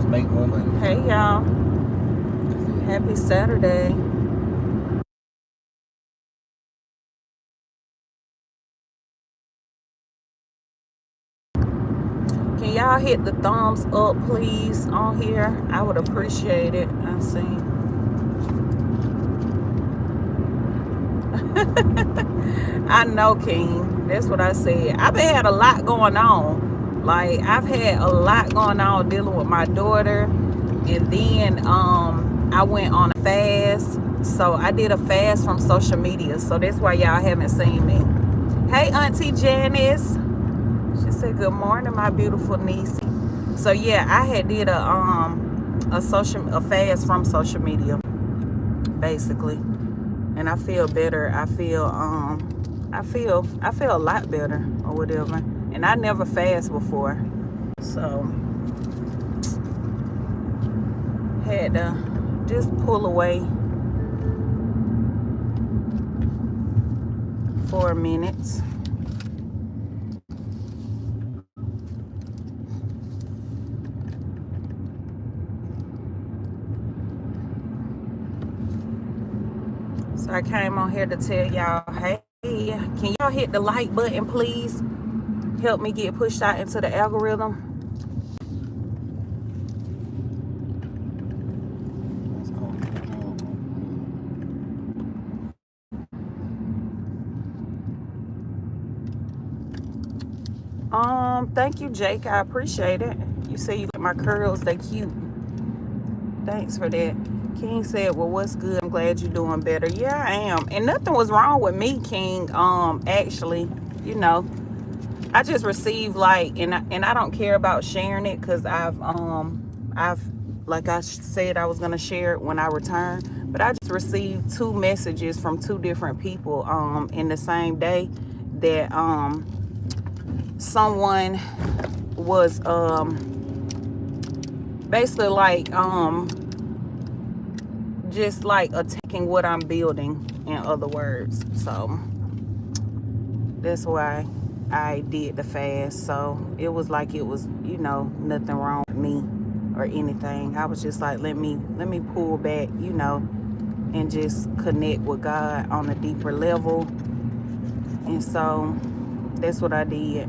make more money. Hey y'all, happy Saturday. Can y'all hit the thumbs up please on here? I would appreciate it. I see. I know, King. That's what I said. I've had a lot going on. Like, I've had a lot going on dealing with my daughter. And then I went on a fast. So I did a fast from social media. So that's why y'all haven't seen me. Hey, Auntie Janice. She said, good morning, my beautiful niece. So yeah, I had did a fast from social media, basically. And I feel better. I feel a lot better or whatever. And I never fast before. So had to just pull away for a minute. So I came on here to tell y'all, hey, can y'all hit the like button, please? Help me get pushed out into the algorithm. Thank you, Jake. I appreciate it. You say you like my curls, they cute. Thanks for that. King said, well, what's good? I'm glad you're doing better. Yeah, I am. And nothing was wrong with me, King. Actually, you know, I just received and I don't care about sharing it because I've like I said I was gonna share it when I return, but I just received 2 messages from 2 different people in the same day that someone was basically just like attacking what I'm building, in other words. So that's why I did the fast. So it was like it was, nothing wrong with me or anything. I was just like, let me pull back, and just connect with God on a deeper level. And so that's what I did,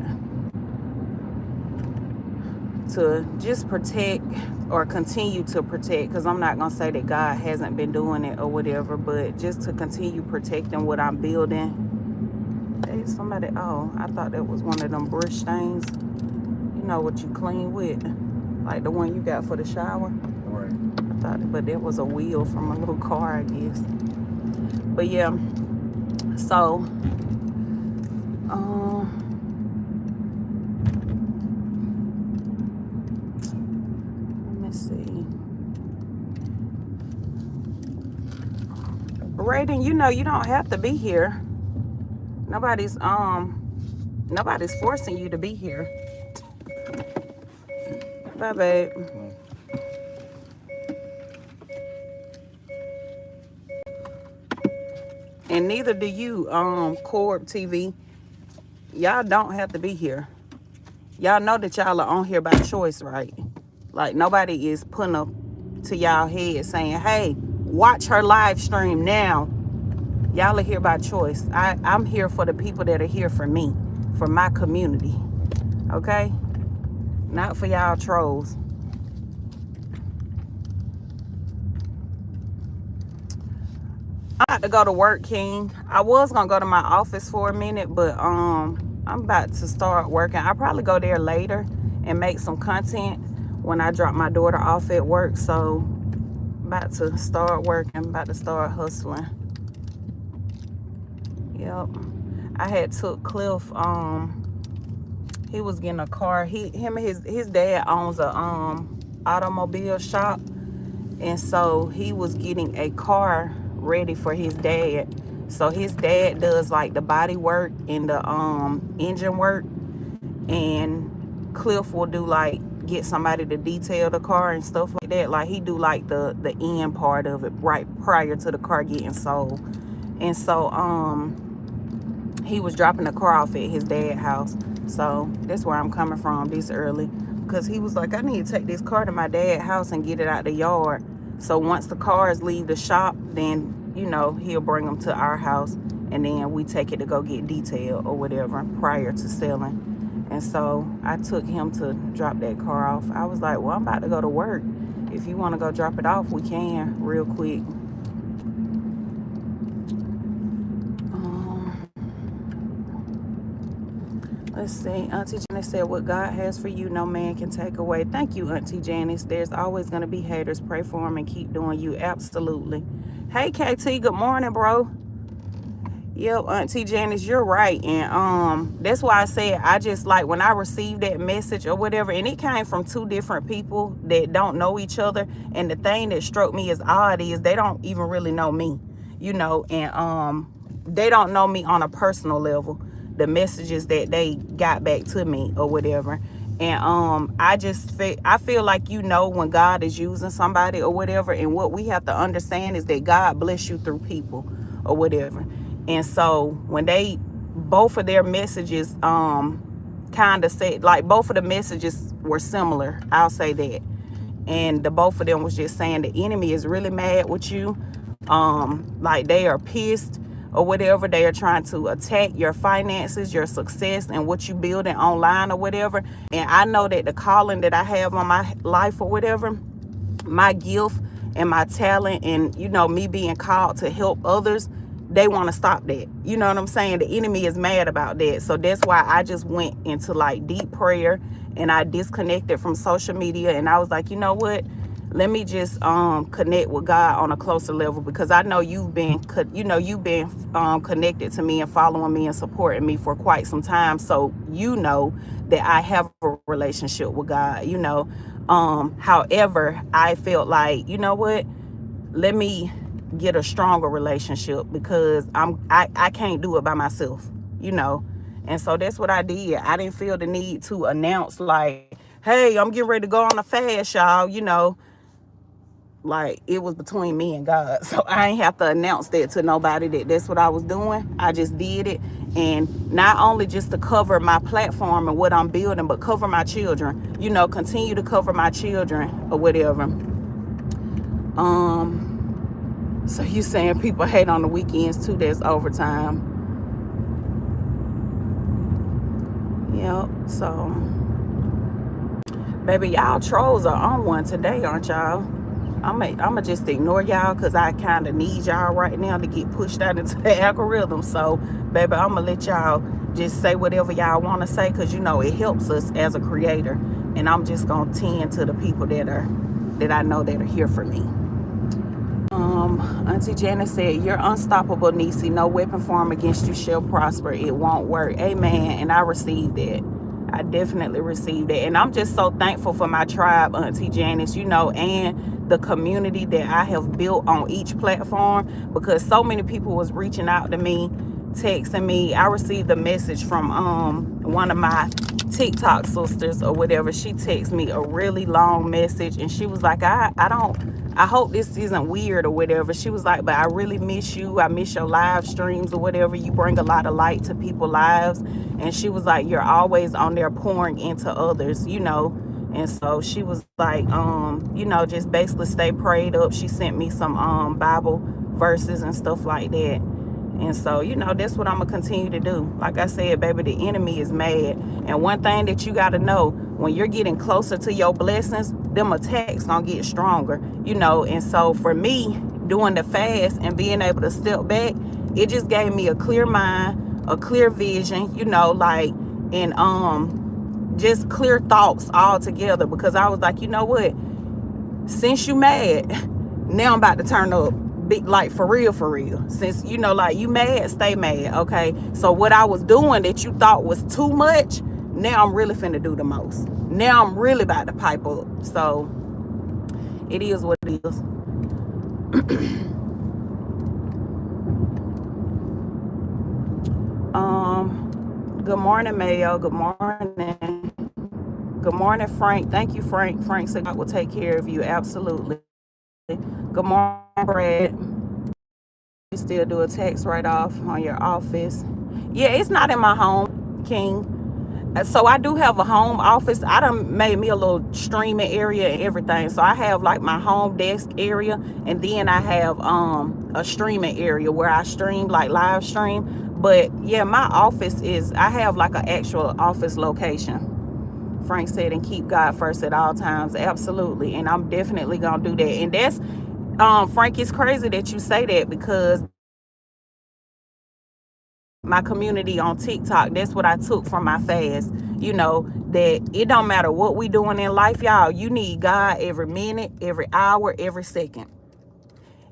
to just protect or continue to protect, because I'm not going to say that God hasn't been doing it or whatever, but just to continue protecting what I'm building. Hey, somebody, I thought that was one of them brush stains. You know what you clean with, like the one you got for the shower. Right. I thought, but that was a wheel from a little car, I guess. But yeah, so let me see. Raiden, you don't have to be here. Nobody's forcing you to be here. Bye, babe. And neither do you, Corp TV. Y'all don't have to be here. Y'all know that y'all are on here by choice, right? Like, nobody is putting up to y'all head saying, hey, watch her live stream now. Y'all are here by choice. I'm here for the people that are here for me, for my community. Okay? Not for y'all trolls. I got to go to work, King. I was going to go to my office for a minute, but I'm about to start working. I'll probably go there later and make some content when I drop my daughter off at work. So, about to start working, about to start hustling. Yep. I had took Cliff, he was getting a car. Him and his dad owns a automobile shop. And so he was getting a car ready for his dad. So his dad does like the body work and the engine work, and Cliff will do like get somebody to detail the car and stuff like that. Like he do like the end part of it right prior to the car getting sold. And so he was dropping the car off at his dad's house. So that's where I'm coming from this early. because he was like, I need to take this car to my dad's house and get it out the yard. So once the cars leave the shop, then, you know, he'll bring them to our house, and then we take it to go get detailed or whatever prior to selling. And so I took him to drop that car off. I was like, well, I'm about to go to work. If you want to go drop it off, we can real quick. Let's see. Auntie Janice said, what God has for you, no man can take away. Thank you, Auntie Janice. There's always going to be haters. Pray for them and keep doing you. Absolutely. Hey, KT. Good morning, bro. Yep, Auntie Janice, you're right. And that's why I said, I just like when I received that message or whatever, and it came from two different people that don't know each other. And the thing that struck me as odd is they don't even really know me, you know, and they don't know me on a personal level. The messages that they got back to me or whatever. And I feel like, you know, when God is using somebody or whatever, and what we have to understand is that God bless you through people or whatever. And so when both of their messages kind of said, like, both of the messages were similar, I'll say that. And the both of them was just saying the enemy is really mad with you. Like they are pissed or whatever. They are trying to attack your finances, your success, and what you building online or whatever. And I know that the calling that I have on my life or whatever, my gift and my talent, and, you know, me being called to help others, they want to stop that. You know what I'm saying? The enemy is mad about that. So that's why I just went into like deep prayer, and I disconnected from social media, and I was like, you know what? Let me just connect with God on a closer level, because I know you've been connected to me and following me and supporting me for quite some time. So you know that I have a relationship with God, you know. However, I felt like, you know what? Let me get a stronger relationship, because I can't do it by myself, you know. And so that's what I did. I didn't feel the need to announce like, hey, I'm getting ready to go on a fast, y'all, you know. Like, it was between me and God. So I ain't have to announce that to nobody that that's what I was doing. I just did it. And not only just to cover my platform and what I'm building, but cover my children, you know, continue to cover my children or whatever. So you saying people hate on the weekends too? That's overtime. Yep. So, baby, y'all trolls are on one today, aren't y'all? I'ma just ignore y'all, because I kind of need y'all right now to get pushed out into the algorithm. So, baby, I'ma let y'all just say whatever y'all want to say, because, you know, it helps us as a creator. And I'm just gonna tend to the people that I know that are here for me. Auntie Janice said, you're unstoppable, Niecy. No weapon formed against you shall prosper. It won't work. Amen. And I received that. I definitely received that. And I'm just so thankful for my tribe, Auntie Janice, you know, and the community that I have built on each platform, because so many people was reaching out to me, texting me. I received a message from one of my TikTok sisters or whatever. She texted me a really long message, and she was like, I hope this isn't weird or whatever. She was like, but I really miss you. I miss your live streams or whatever. You bring a lot of light to people's lives. And she was like, you're always on there pouring into others, you know. And so she was like, you know, just basically stay prayed up. She sent me some Bible verses and stuff like that. And so, you know, that's what I'm gonna continue to do. Like I said, baby, the enemy is mad. And one thing that you got to know, when you're getting closer to your blessings, them attacks gonna get stronger, you know. And so for me, doing the fast and being able to step back, it just gave me a clear mind, a clear vision, you know, like, and just clear thoughts all together. Because I was like, you know what? Since you mad, now I'm about to turn up. Big, like, for real. Since, you know, like, you mad, stay mad, okay? So what I was doing that you thought was too much, now I'm really finna do the most. Now I'm really about to pipe up. So it is what it is. Good morning, Mayo. Good morning. Good morning, Frank. Thank you, Frank. Frank said God will take care of you. Absolutely. Good morning, Brad. You still do a tax write-off on your office? Yeah, it's not in my home, King. So I do have a home office. I done made me a little streaming area and everything. So I have like my home desk area, and then I have a streaming area where I stream, like live stream. But yeah, my office is, I have like an actual office location. Frank said, and keep God first at all times. Absolutely. And I'm definitely gonna do that. And that's Frank, it's crazy that you say that, because my community on TikTok, that's what I took from my fast. You know, that it don't matter what we doing in life, y'all. You need God every minute, every hour, every second.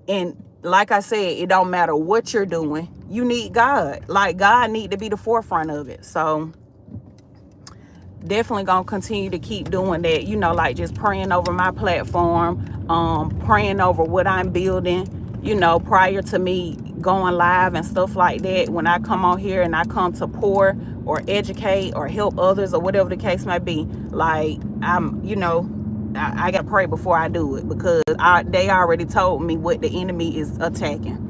And like I said, it don't matter what you're doing. You need God. Like, God need to be the forefront of it. So definitely gonna continue to keep doing that, you know, like just praying over my platform, praying over what I'm building, you know, prior to me going live and stuff like that. When I come on here and I come to pour or educate or help others or whatever the case might be, like, I'm, you know, I gotta pray before I do it, because they already told me what the enemy is attacking.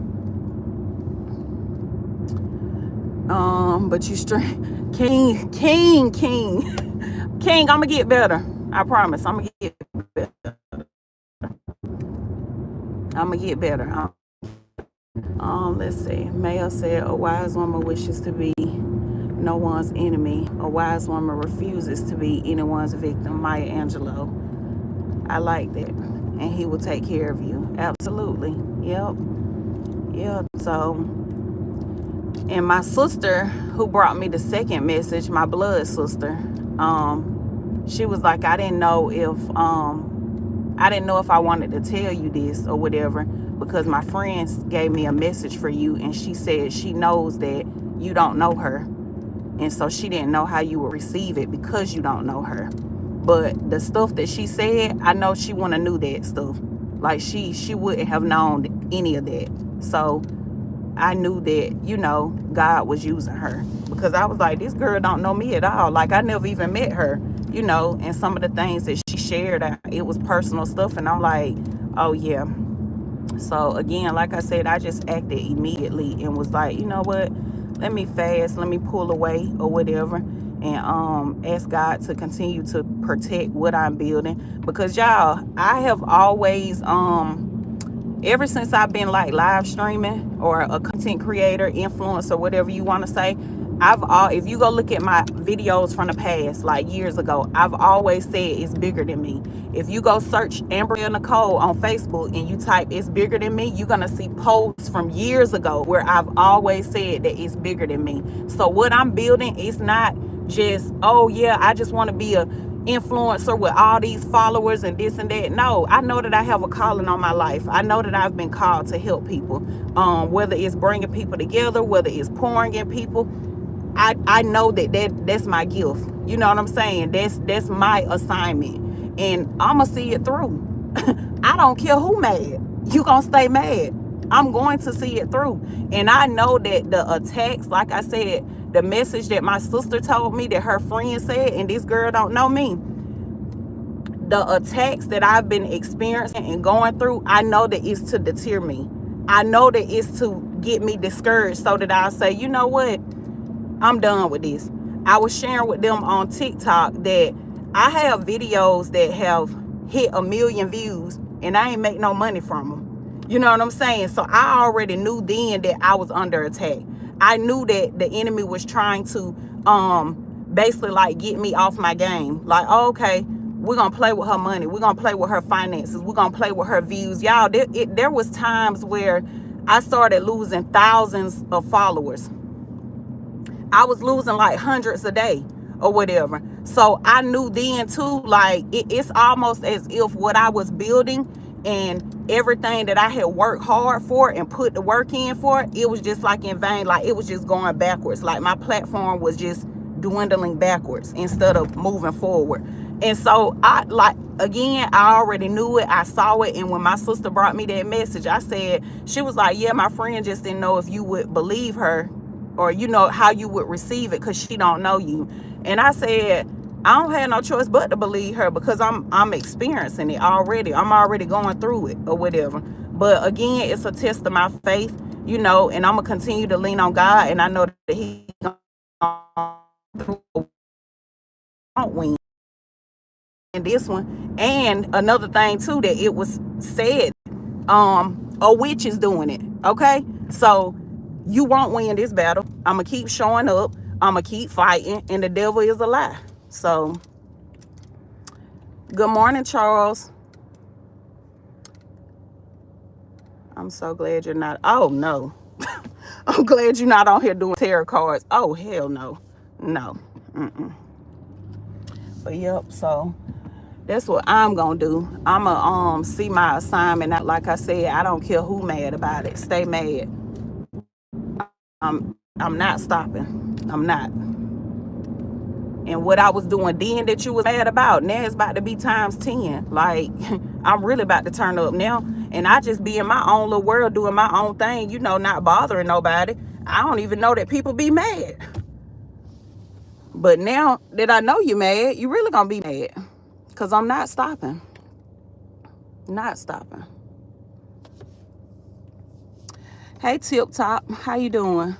But you straight, King, I'm gonna get better. I promise. I'm gonna get better. Let's see. Mayo said, a wise woman wishes to be no one's enemy. A wise woman refuses to be anyone's victim. Maya Angelou. I like that. And he will take care of you. Absolutely. Yep. So, and my sister, who brought me the second message, my blood sister, she was like, I didn't know if I wanted to tell you this or whatever, because my friends gave me a message for you, and she said she knows that you don't know her, and so she didn't know how you would receive it because you don't know her. But the stuff that she said, I know she wouldn't have knew that stuff. Like, she wouldn't have known any of that. So I knew that, you know, God was using her, because I was like, this girl don't know me at all. Like, I never even met her, you know, and some of the things that she shared, it was personal stuff. And I'm like, oh yeah. So again, like I said, I just acted immediately and was like, you know what, let me fast, let me pull away or whatever, and ask God to continue to protect what I'm building. Because y'all, I have always ever since I've been like live streaming or a content creator, influencer, whatever you want to say, if you go look at my videos from the past, like years ago, I've always said it's bigger than me. If you go search Ambriel Nicole on Facebook and you type it's bigger than me, you're gonna see posts from years ago where I've always said that it's bigger than me. So what I'm building is not just, oh yeah, I just want to be a influencer with all these followers and this and that. No, I know that I have a calling on my life. I know that I've been called to help people, whether it's bringing people together, whether it's pouring in people. I know that's my gift. You know what I'm saying? That's my assignment, and I'ma see it through. I don't care who mad. You gonna stay mad. I'm going to see it through. And I know that the attacks, like I said, the message that my sister told me that her friend said, and this girl don't know me, the attacks that I've been experiencing and going through, I know that it's to deter me. I know that it's to get me discouraged, so that I'll say, you know what, I'm done with this. I was sharing with them on TikTok that I have videos that have hit 1 million views and I ain't make no money from them. You know what I'm saying? So I already knew then that I was under attack. I knew that the enemy was trying to basically like get me off my game. Like, oh, okay, we're gonna play with her money, we're gonna play with her finances, we're gonna play with her views. Y'all, there was times where I started losing thousands of followers. I was losing like hundreds a day or whatever. So I knew then too, like it's almost as if what I was building and everything that I had worked hard for and put the work in for, it was just like in vain. Like, it was just going backwards. Like, my platform was just dwindling backwards instead of moving forward. And so I already knew it. I saw it. And when my sister brought me that message, I said, she was like, yeah, my friend just didn't know if you would believe her, or you know how you would receive it, because she don't know you. And I said, I don't have no choice but to believe her, because I'm experiencing it already. I'm already going through it or whatever. But again, it's a test of my faith, you know, and I'm gonna continue to lean on God, and I know that He win in this one. And another thing too, that it was said, a witch is doing it. Okay, so you won't win this battle. I'm gonna keep showing up. I'm gonna keep fighting, and the devil is a lie. So, good morning, Charles. I'm so glad you're not. Oh no, I'm glad you're not on here doing tarot cards. Oh hell no, no. But yep. So that's what I'm gonna do. I'ma see my assignment out. Like I said, I don't care who mad about it. Stay mad. I'm not stopping. I'm not. And what I was doing then that you was mad about, now it's about to be times 10. Like, I'm really about to turn up now. And I just be in my own little world doing my own thing, you know, not bothering nobody. I don't even know that people be mad. But now that I know you mad, you really gonna be mad. Because I'm not stopping. Not stopping. Hey, Tip Top, how you doing?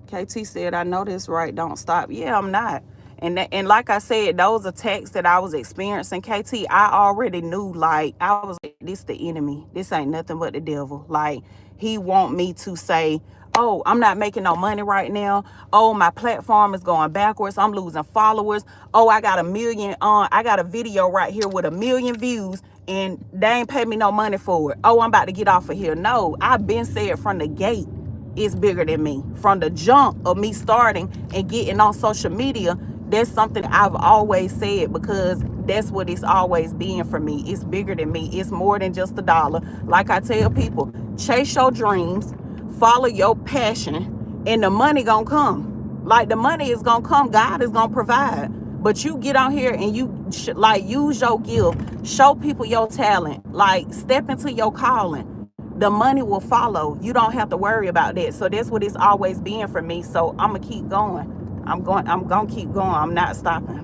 KT said, I know this right, don't stop. Yeah, I'm not. And like I said, those attacks that I was experiencing, KT, I already knew, like, I was like, this the enemy. This ain't nothing but the devil. Like, he want me to say, oh, I'm not making no money right now. Oh, my platform is going backwards. I'm losing followers. Oh, I got a video right here with 1 million views and they ain't pay me no money for it. Oh, I'm about to get off of here. No, I've been said from the gate, is bigger than me. From the jump of me starting and getting on social media, that's something I've always said, because that's what it's always been for me. It's bigger than me. It's more than just $1. Like I tell people, chase your dreams, follow your passion, and the money gonna come. Like, the money is gonna come. God is gonna provide. But you get on here and you like use your gift, show people your talent, like step into your calling. The money will follow. You don't have to worry about that. So that's what it's always been for me. So I'm gonna keep going. I'm gonna keep going. I'm not stopping.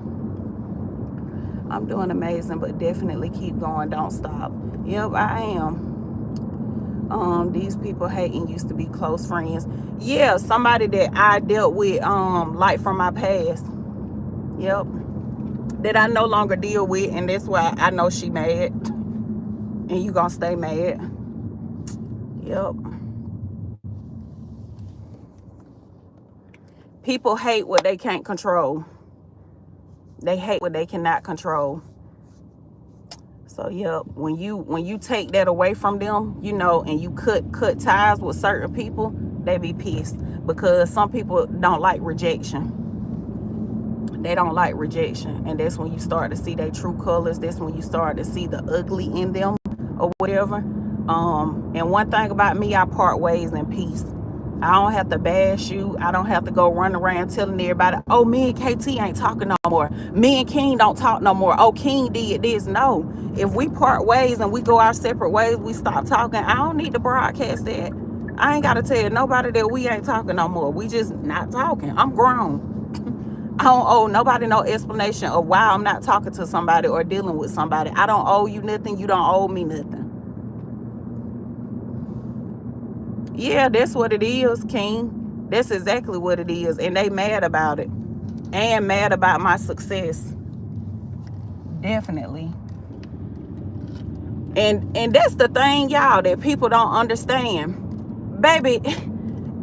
I'm doing amazing, but definitely keep going. Don't stop. Yep, I am. These people hating used to be close friends. Yeah, somebody that I dealt with, like from my past. Yep. That I no longer deal with, and that's why I know she mad. And you gonna stay mad. Yep. People hate what they can't control. They hate what they cannot control. So yep, when you take that away from them, you know, and you cut ties with certain people, they be pissed, because some people don't like rejection. They don't like rejection, and that's when you start to see their true colors. That's when you start to see the ugly in them or whatever. And one thing about me, I part ways in peace. I don't have to bash you. I don't have to go run around telling everybody, oh, me and KT ain't talking no more. Me and King don't talk no more. Oh, King did this. No. If we part ways and we go our separate ways, we stop talking, I don't need to broadcast that. I ain't got to tell nobody that we ain't talking no more. We just not talking. I'm grown. I don't owe nobody no explanation of why I'm not talking to somebody or dealing with somebody. I don't owe you nothing. You don't owe me nothing. Yeah, that's what it is, King. That's exactly what it is. And they mad about it. And mad about my success. Definitely. And that's the thing, y'all, that people don't understand. Baby,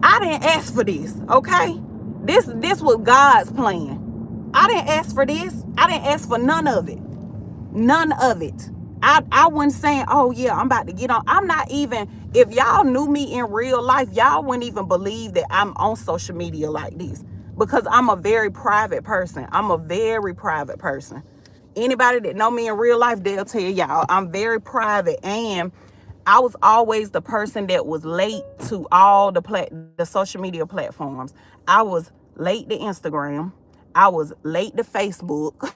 I didn't ask for this, okay? This was God's plan. I didn't ask for this. I didn't ask for none of it. None of it. I wasn't saying, oh yeah, I'm about to get on. I'm not even, if y'all knew me in real life, y'all wouldn't even believe that I'm on social media like this, because I'm a very private person. I'm a very private person. Anybody that know me in real life, they'll tell y'all I'm very private. And I was always the person that was late to all the social media platforms. I was late to Instagram. I was late to Facebook.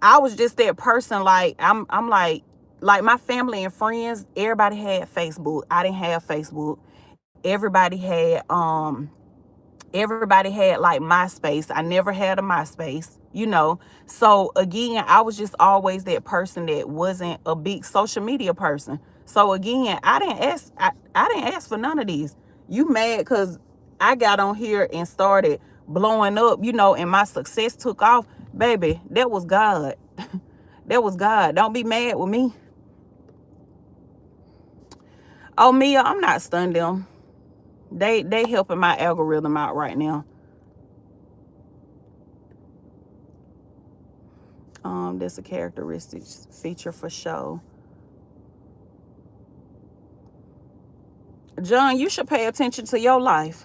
I was just that person. Like I'm like my family and friends, everybody had Facebook. I didn't have Facebook. Everybody had like MySpace. I never had a MySpace, you know. So again, I was just always that person that wasn't a big social media person. So again, I didn't ask for none of these. You mad because I got on here and started blowing up, you know, and my success took off, baby, that was God. That was God. Don't be mad with me. Oh, Mia, I'm not stunned them. They helping my algorithm out right now. That's a characteristic feature for show. John, you should pay attention to your life.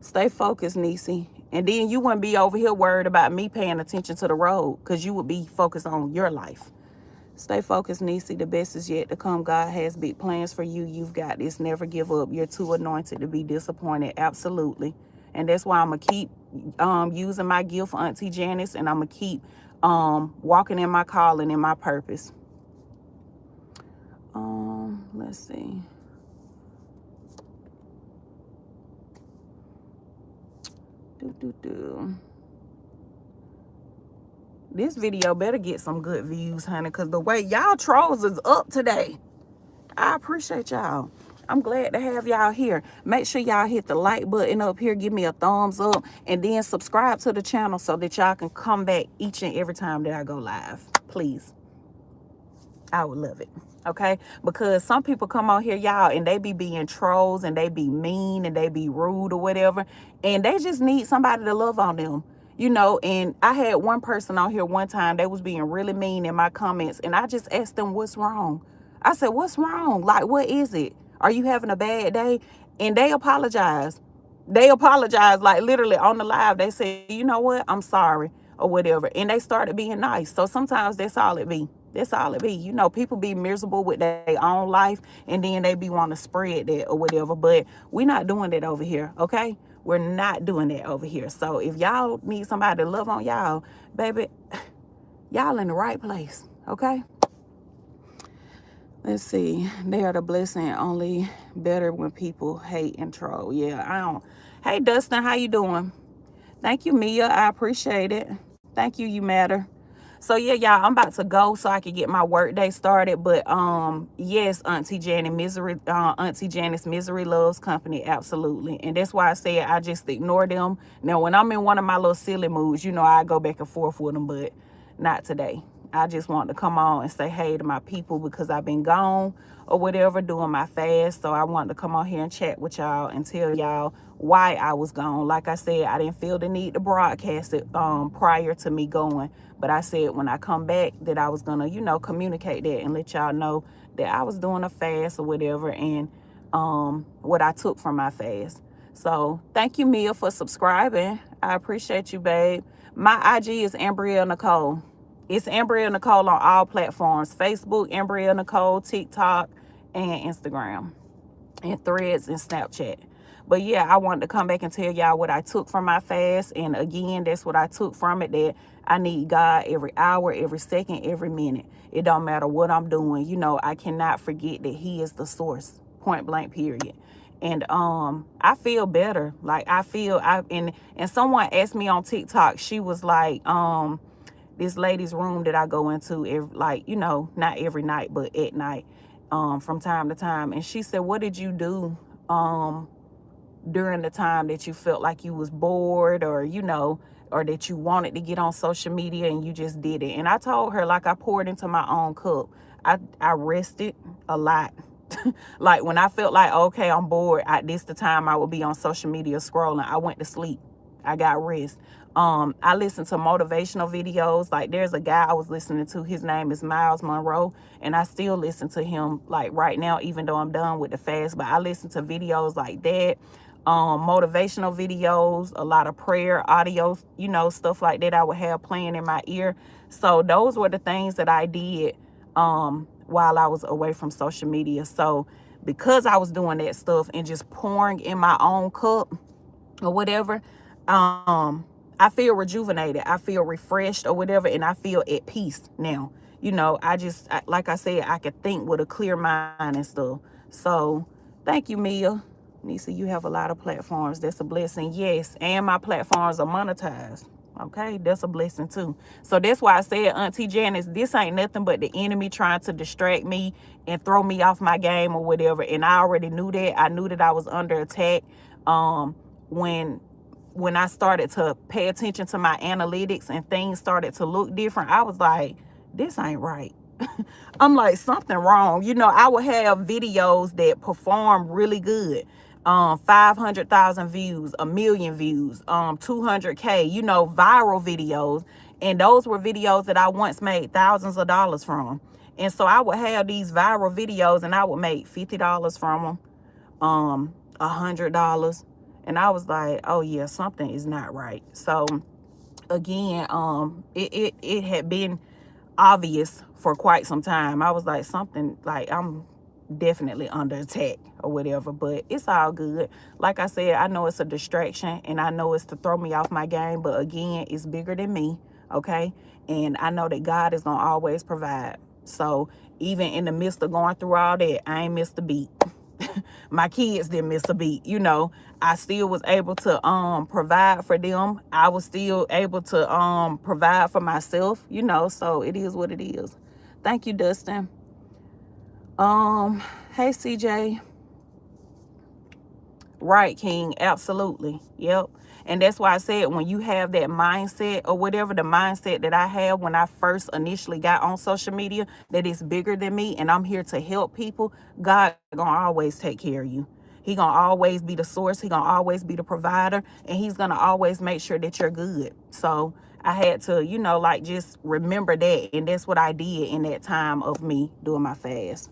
Stay focused, Niecy. And then you wouldn't be over here worried about me paying attention to the road, because you would be focused on your life. Stay focused, Niecy. The best is yet to come. God has big plans for you. You've got this. Never give up. You're too anointed to be disappointed. Absolutely. And that's why I'm going to keep using my gift for Auntie Janice, and I'm going to keep walking in my calling and my purpose. Let's see. This video better get some good views, honey, because the way y'all trolls is up today. I appreciate y'all. I'm glad to have y'all here. Make sure y'all hit the like button up here. Give me a thumbs up. And then subscribe to the channel so that y'all can come back each and every time that I go live. Please. I would love it. Okay? Because some people come on here, y'all, and they be being trolls, and they be mean, and they be rude or whatever. And they just need somebody to love on them. You know, and I had one person on here one time, they was being really mean in my comments, and I just asked them, what's wrong? I said, what's wrong? Like, what is it? Are you having a bad day? And they apologized. They apologized, like literally on the live. They said, you know what? I'm sorry or whatever. And they started being nice. So sometimes that's all it be. That's all it be. You know, people be miserable with their own life, and then they be wanting to spread that or whatever. But we're not doing that over here, okay? We're not doing that over here. So if y'all need somebody to love on y'all, baby, y'all in the right place, okay? Let's see. They are the blessing, only better when people hate and troll. Yeah, I don't. Hey, Dustin, how you doing? Thank you, Mia. I appreciate it. Thank you. You matter. So yeah, y'all, I'm about to go so I can get my work day started. But yes, Auntie Janice Misery Loves Company, absolutely. And that's why I said I just ignore them. Now, when I'm in one of my little silly moods, you know, I go back and forth with them, but not today. I just want to come on and say hey to my people because I've been gone or whatever doing my fast. So I wanted to come on here and chat with y'all and tell y'all why I was gone. Like I said, I didn't feel the need to broadcast it prior to me going. But I said when I come back that I was going to, you know, communicate that and let y'all know that I was doing a fast or whatever, and what I took from my fast. So thank you, Mia, for subscribing. I appreciate you, babe. My IG is Ambriel Nicole. It's Ambriel Nicole on all platforms. Facebook, Ambriel Nicole, TikTok, and Instagram, and Threads and Snapchat. But yeah, I wanted to come back and tell y'all what I took from my fast. And again, that's what I took from it, that I need God every hour, every second, every minute. It don't matter what I'm doing. You know, I cannot forget that He is the source, point blank, period. And I feel better. Like and someone asked me on TikTok, she was like, this lady's room that I go into, like, you know, not every night, but at night, from time to time. And she said, what did you do during the time that you felt like you was bored, or, you know, or that you wanted to get on social media and you just did it? And I told her, like, I poured into my own cup. I rested a lot. Like when I felt like, okay, I'm bored, this the time I would be on social media scrolling. I went to sleep. I got rest. I listen to motivational videos. Like there's a guy I was listening to, his name is Miles Monroe, and I still listen to him like right now, even though I'm done with the fast. But I listen to videos like that, motivational videos, a lot of prayer audios, you know, stuff like that I would have playing in my ear. So those were the things that I did while I was away from social media. So because I was doing that stuff and just pouring in my own cup or whatever, I feel rejuvenated. I feel refreshed or whatever, and I feel at peace now. You know, like I said, I could think with a clear mind and stuff. So thank you, Mia. Nisa, you have a lot of platforms. That's a blessing. Yes, and my platforms are monetized. Okay, that's a blessing too. So that's why I said, Auntie Janice, this ain't nothing but the enemy trying to distract me and throw me off my game or whatever. And I already knew that. I knew that I was under attack when when I started to pay attention to my analytics and things started to look different, I was like, this ain't right. I'm like, something wrong. You know, I would have videos that perform really good. 500,000 views, 1,000,000 views, 200K, you know, viral videos. And those were videos that I once made thousands of dollars from. And so I would have these viral videos and I would make $50 from them, $100. And I was like, oh yeah, something is not right. So again, it had been obvious for quite some time. I was like, something, like, I'm definitely under attack or whatever, but it's all good. Like I said, I know it's a distraction and I know it's to throw me off my game, but again, it's bigger than me, okay? And I know that God is gonna always provide. So even in the midst of going through all that, I ain't missed a beat. My kids didn't miss a beat, you know. I still was able to provide for them. I was still able to provide for myself, you know. So it is what it is. Thank you, Dustin. Hey CJ. Right, King, absolutely. Yep. And that's why I said, when you have that mindset, or whatever, the mindset that I had when I first initially got on social media, that it's bigger than me and I'm here to help people, God gonna always take care of you. He gonna always be the source. He gonna always be the provider, and he's gonna always make sure that you're good. So I had to, you know, like, just remember that. And that's what I did in that time of me doing my fast.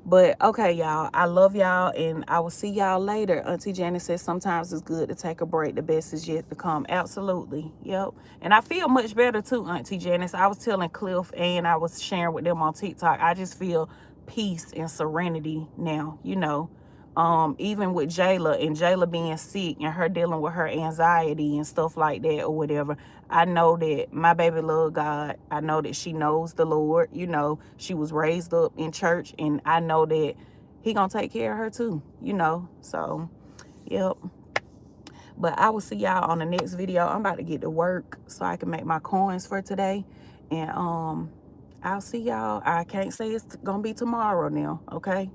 But okay, y'all, I love y'all, and I will see y'all later. Auntie Janet says sometimes it's good to take a break. The best is yet to come. Absolutely. Yep. And I feel much better too, Auntie Janice. I was telling Cliff and I was sharing with them on TikTok, I just feel peace and serenity now, you know. Even with Jayla, and Jayla being sick and her dealing with her anxiety and stuff like that or whatever, I know that my baby love God. I know that she knows the Lord. You know, she was raised up in church, and I know that he gonna take care of her too, you know. So yep. But I will see y'all on the next video. I'm about to get to work so I can make my coins for today. And I'll see y'all. I can't say it's gonna be tomorrow now, okay?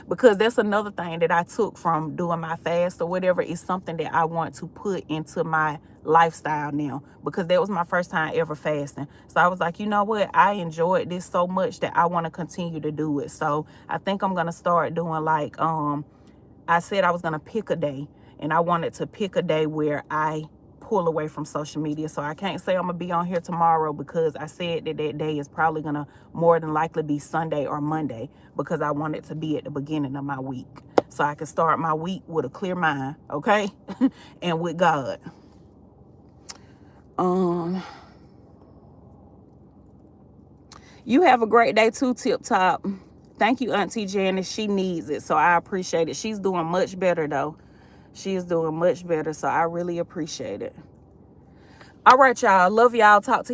Because that's another thing that I took from doing my fast or whatever, is something that I want to put into my lifestyle now, because that was my first time ever fasting. So I was like, you know what? I enjoyed this so much that I want to continue to do it. So I think I'm gonna start doing, like, I said I was gonna pick a day, and I wanted to pick a day where I pull away from social media. So I can't say I'm gonna be on here tomorrow, because I said that that day is probably gonna more than likely be Sunday or Monday, because I want it to be at the beginning of my week, so I can start my week with a clear mind, okay? And with God. You have a great day too, Tip Top. Thank you, Auntie Janice. She needs it, so I appreciate it. She's doing much better though. She is doing much better, so I really appreciate it. All right, y'all. Love y'all. Talk to you.